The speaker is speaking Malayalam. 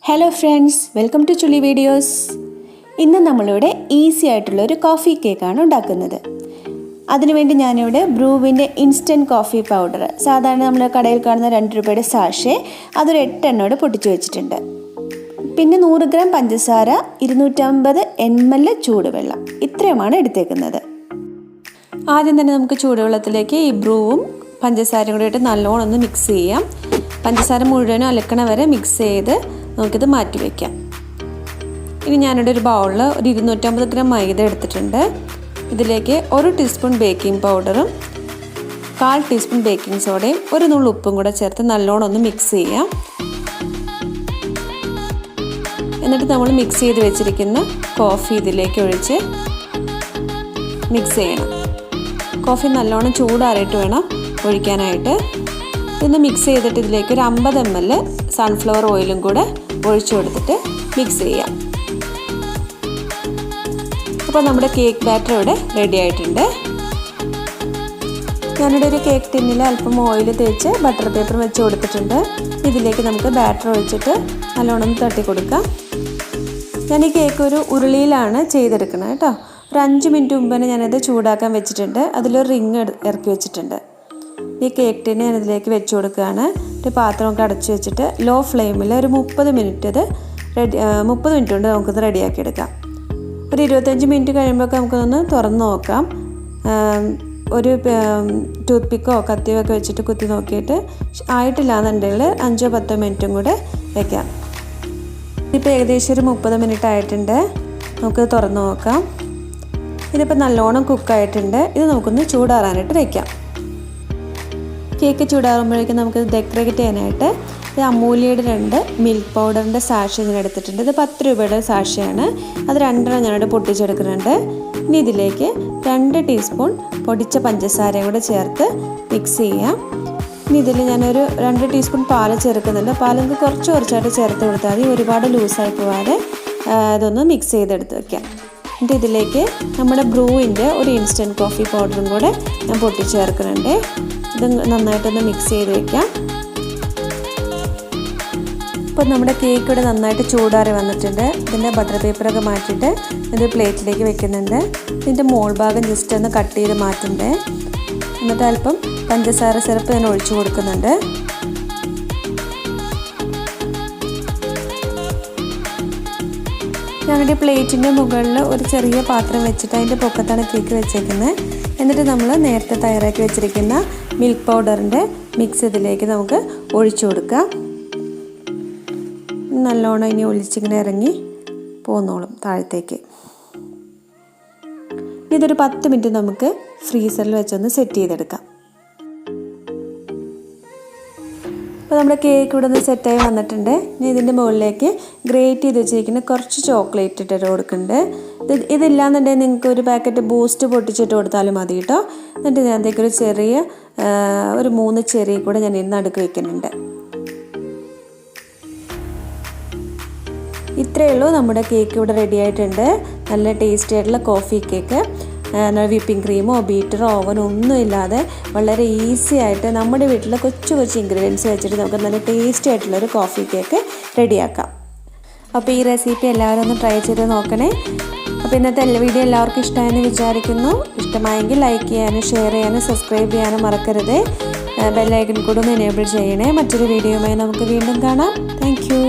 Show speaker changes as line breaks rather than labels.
Hello friends, welcome to Chulli videos. ഇന്ന് നമ്മളിവിടെ ഈസി ആയിട്ടുള്ളൊരു കോഫി കേക്കാണ് ഉണ്ടാക്കുന്നത്. അതിനുവേണ്ടി ഞാനിവിടെ ബ്രൂവിൻ്റെ ഇൻസ്റ്റൻറ്റ് കോഫി പൗഡർ, സാധാരണ നമ്മൾ കടയിൽ കാണുന്ന 2 രൂപയുടെ സാഷേ, അതൊരു 8 എണ്ണോട് പൊട്ടിച്ച് വെച്ചിട്ടുണ്ട്. പിന്നെ 100 ഗ്രാം പഞ്ചസാര, 250 ml ചൂടുവെള്ളം, ഇത്രയുമാണ് എടുത്തേക്കുന്നത്. ആദ്യം തന്നെ നമുക്ക് ചൂടുവെള്ളത്തിലേക്ക് ഈ ബ്രൂവും പഞ്ചസാരയും കൂടി ഇട്ട് നല്ലോണം ഒന്ന് മിക്സ് ചെയ്യാം. പഞ്ചസാര മുഴുവനും അലക്കണ വരെ മിക്സ് ചെയ്ത് നമുക്കിത് മാറ്റി വയ്ക്കാം. ഇനി ഞാനിവിടെ ഒരു ബൗളിൽ ഒരു 250 ഗ്രാം മൈദ എടുത്തിട്ടുണ്ട്. ഇതിലേക്ക് 1 ടീസ്പൂൺ ബേക്കിംഗ് പൗഡറും 1/4 ടീസ്പൂൺ ബേക്കിംഗ് സോഡയും 1 നുള്ളു ഉപ്പും കൂടെ ചേർത്ത് നല്ലോണം ഒന്ന് മിക്സ് ചെയ്യാം. എന്നിട്ട് നമ്മൾ മിക്സ് ചെയ്ത് വെച്ചിരിക്കുന്ന കോഫി ഇതിലേക്ക് ഒഴിച്ച് മിക്സ് ചെയ്യണം. കോഫി നല്ലോണം ചൂടാറിയിട്ട് വേണം ഒഴിക്കാനായിട്ട്. ഇതൊന്ന് മിക്സ് ചെയ്തിട്ട് ഇതിലേക്ക് ഒരു 50 ml സൺഫ്ലവർ ഓയിലും കൂടെ ഒഴിച്ചു കൊടുത്തിട്ട് മിക്സ് ചെയ്യാം. അപ്പോൾ നമ്മുടെ കേക്ക് ബാറ്റർ ഇവിടെ റെഡി ആയിട്ടുണ്ട്. ഞാനിവിടെ ഒരു കേക്ക് ടിന്നിൽ അല്പം ഓയിൽ തേച്ച് ബട്ടർ പേപ്പർ വെച്ച് കൊടുത്തിട്ടുണ്ട്. ഇതിലേക്ക് നമുക്ക് ബാറ്റർ ഒഴിച്ചിട്ട് നല്ലോണം തട്ടി കൊടുക്കാം. ഞാൻ ഈ കേക്ക് ഒരു ഉരുളിയിലാണ് ചെയ്തെടുക്കുന്നത് കേട്ടോ. ഒരു 5 മിനിറ്റ് മുമ്പ് തന്നെ ഞാനത് ചൂടാക്കാൻ വെച്ചിട്ടുണ്ട്. അതിലൊരു റിങ് ഇറക്കി വെച്ചിട്ടുണ്ട്. ഈ കേക്ക് ടിന് ഞാൻ ഇതിലേക്ക് വെച്ച് കൊടുക്കുകയാണ്. ഒരു പാത്രമൊക്കെ അടച്ചു വെച്ചിട്ട് ലോ ഫ്ലെയിമിൽ ഒരു 30 മിനിറ്റ് കൊണ്ട് നമുക്കിത് റെഡിയാക്കി എടുക്കാം. ഒരു 25 മിനിറ്റ് കഴിയുമ്പോഴൊക്കെ നമുക്കൊന്ന് തുറന്ന് നോക്കാം. ഒരു ടൂത്ത് പിക്കോ കത്തിയോ ഒക്കെ വെച്ചിട്ട് കുത്തി നോക്കിയിട്ട് ആയിട്ടില്ല എന്നുണ്ടെങ്കിൽ 5-10 മിനിറ്റും കൂടെ വയ്ക്കാം. ഇപ്പോൾ ഏകദേശം ഒരു 30 മിനിറ്റ് ആയിട്ടുണ്ട്. നമുക്ക് തുറന്ന് നോക്കാം. ഇതിപ്പോൾ നല്ലോണം കുക്കായിട്ടുണ്ട്. ഇത് നമുക്കൊന്ന് ചൂടാറാനായിട്ട് വയ്ക്കാം. കേക്ക് ചൂടാറുമ്പോഴേക്കും നമുക്ക് ഡെക്കറേറ്റ് ചെയ്യാനായിട്ട് അമൂലിയുടെ 2 മിൽക്ക് പൗഡറിൻ്റെ സാഷ ഞാൻ എടുത്തിട്ടുണ്ട്. ഇത് 10 രൂപയുടെ സാഷയാണ്. അത് 2 ഞാനിവിടെ പൊട്ടിച്ചെടുക്കുന്നുണ്ട്. ഇനി ഇതിലേക്ക് 2 ടീസ്പൂൺ പൊടിച്ച പഞ്ചസാരയും കൂടെ ചേർത്ത് മിക്സ് ചെയ്യാം. ഇനി ഇതിൽ ഞാനൊരു 2 ടീസ്പൂൺ പാല് ചേർക്കുന്നുണ്ട്. പാലൊക്കെ കുറച്ചായിട്ട് ചേർത്ത് കൊടുത്താൽ മതി, ഒരുപാട് ലൂസായി പോകാതെ ഇതൊന്ന് മിക്സ് ചെയ്തെടുത്ത് വയ്ക്കാം. എന്നിട്ട് ഇതിലേക്ക് നമ്മുടെ ബ്രൂവിൻ്റെ ഒരു ഇൻസ്റ്റൻറ്റ് കോഫി പൗഡറും കൂടെ ഞാൻ പൊട്ടിച്ചേർക്കുന്നുണ്ട്. ഇത് നന്നായിട്ടൊന്ന് മിക്സ് ചെയ്ത് വയ്ക്കാം. ഇപ്പോൾ നമ്മുടെ കേക്ക് ഇവിടെ നന്നായിട്ട് ചൂടാറി വന്നിട്ടുണ്ട്. ഇതിൻ്റെ ബട്ടർ പേപ്പറൊക്കെ മാറ്റിയിട്ട് ഇത് പ്ലേറ്റിലേക്ക് വെക്കുന്നുണ്ട്. ഇതിൻ്റെ മോൾ ഭാഗം ജസ്റ്റ് ഒന്ന് കട്ട് ചെയ്ത് മാറ്റുന്നുണ്ട്. എന്നിട്ട് അല്പം പഞ്ചസാര സിറപ്പ് ഞാൻ ഒഴിച്ചു കൊടുക്കുന്നുണ്ട്. ഞങ്ങളുടെ പ്ലേറ്റിൻ്റെ മുകളിൽ ഒരു ചെറിയ പാത്രം വെച്ചിട്ട് അതിൻ്റെ പൊക്കത്താണ് കേക്ക് വെച്ചേക്കുന്നത്. എന്നിട്ട് നമ്മൾ നേരത്തെ തയ്യാറാക്കി വെച്ചിരിക്കുന്ന മിൽക്ക് പൗഡറിൻ്റെ മിക്സ് ഇതിലേക്ക് നമുക്ക് ഒഴിച്ചു കൊടുക്കാം. നല്ലോണം ഇനി ഒലിച്ചിങ്ങനെ ഇറങ്ങി പോന്നോളും താഴത്തേക്ക്. ഇതൊരു 10 മിനിറ്റ് നമുക്ക് ഫ്രീസറിൽ വെച്ചൊന്ന് സെറ്റ് ചെയ്തെടുക്കാം. അപ്പോൾ നമ്മുടെ കേക്ക് ഇവിടെ നിന്ന് സെറ്റായി വന്നിട്ടുണ്ട്. ഇനി ഇതിൻ്റെ മുകളിലേക്ക് ഗ്രേറ്റ് ചെയ്ത് വെച്ചിരിക്കുന്ന കുറച്ച് ചോക്ലേറ്റ് ഇട്ടിട്ട് കൊടുക്കുന്നുണ്ട്. ഇതില്ലാന്നുണ്ടെങ്കിൽ നിങ്ങൾക്ക് ഒരു പാക്കറ്റ് ബൂസ്റ്റ് പൊട്ടിച്ചിട്ട് കൊടുത്താലും മതി കേട്ടോ. എന്നിട്ട് ഞാൻ അതിലേക്ക് ഒരു ചെറിയ ഒരു 3 ചെറി കൂടെ ഞാൻ ഇന്ന് നടുക്ക് വയ്ക്കുന്നുണ്ട്. ഇത്രയേ ഉള്ളൂ, നമ്മുടെ കേക്ക് ഇവിടെ റെഡി ആയിട്ടുണ്ട്. നല്ല ടേസ്റ്റി ആയിട്ടുള്ള കോഫി കേക്ക്. വിപ്പിംഗ് ക്രീമോ ബീറ്ററോ ഓവനോ ഒന്നും ഇല്ലാതെ വളരെ ഈസി ആയിട്ട് നമ്മുടെ വീട്ടിലെ കൊച്ചു ഇൻഗ്രീഡിയൻസ് വെച്ചിട്ട് നമുക്ക് നല്ല ടേസ്റ്റി ആയിട്ടുള്ളൊരു കോഫി കേക്ക് റെഡിയാക്കാം. അപ്പോൾ ഈ റെസിപ്പി എല്ലാവരും ഒന്ന് ട്രൈ ചെയ്ത് നോക്കണേ. അപ്പോൾ ഇന്നത്തെ വീഡിയോ എല്ലാവർക്കും ഇഷ്ടമായെന്ന് വിചാരിക്കുന്നു. ഇഷ്ടമായെങ്കിൽ ലൈക്ക് ചെയ്യാനും ഷെയർ ചെയ്യാനും സബ്സ്ക്രൈബ് ചെയ്യാനും മറക്കരുത്. ബെല്ലൈക്കൺ കൂടെ ഒന്ന് എനേബിൾ ചെയ്യണേ. മറ്റൊരു വീഡിയോയുമായി നമുക്ക് വീണ്ടും കാണാം. Thank you.